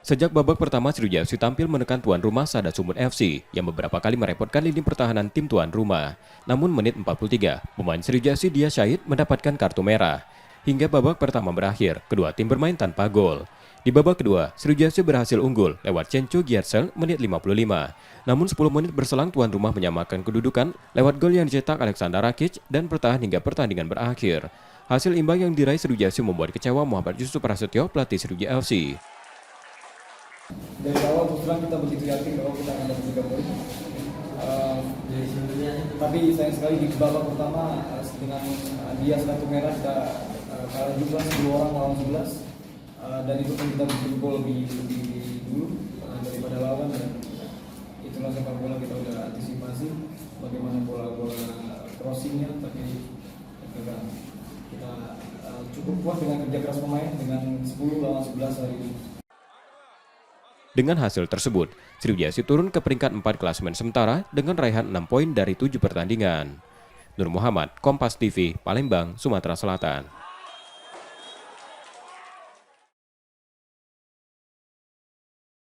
Sejak babak pertama, Sriwijaya tampil menekan tuan rumah Sada Sumut FC yang beberapa kali merepotkan lini pertahanan tim tuan rumah. Namun menit 43, pemain Sriwijaya Dia Syahid mendapatkan kartu merah. Hingga babak pertama berakhir, kedua tim bermain tanpa gol. Di babak kedua, Sriwijaya berhasil unggul lewat Cenco Giersel menit 55. Namun 10 menit berselang tuan rumah menyamakan kedudukan lewat gol yang dicetak Alexander Rakic dan bertahan hingga pertandingan berakhir. Hasil imbang yang diraih Sriwijaya membuat kecewa Muhammad Yusuf Prasetyo, pelatih Sriwijaya FC. Dari awal terus terang kita begitu yakin bahwa kita akan dapat 3 poin. Tapi sayang sekali di babak pertama dengan dia kartu merah kita kalah juga 10 orang lawan 11, dan itu pun kita bikin gol lebih dulu daripada lawan, dan itulah sepak bola kita udah antisipasi bagaimana bola-bola crossingnya, tapi kita cukup kuat dengan kerja keras pemain dengan 10 lawan 11 hari ini. Dengan hasil tersebut, Sriwijaya turun ke peringkat 4 klasemen sementara dengan raihan 6 poin dari 7 pertandingan. Nur Muhammad, Kompas TV, Palembang, Sumatera Selatan.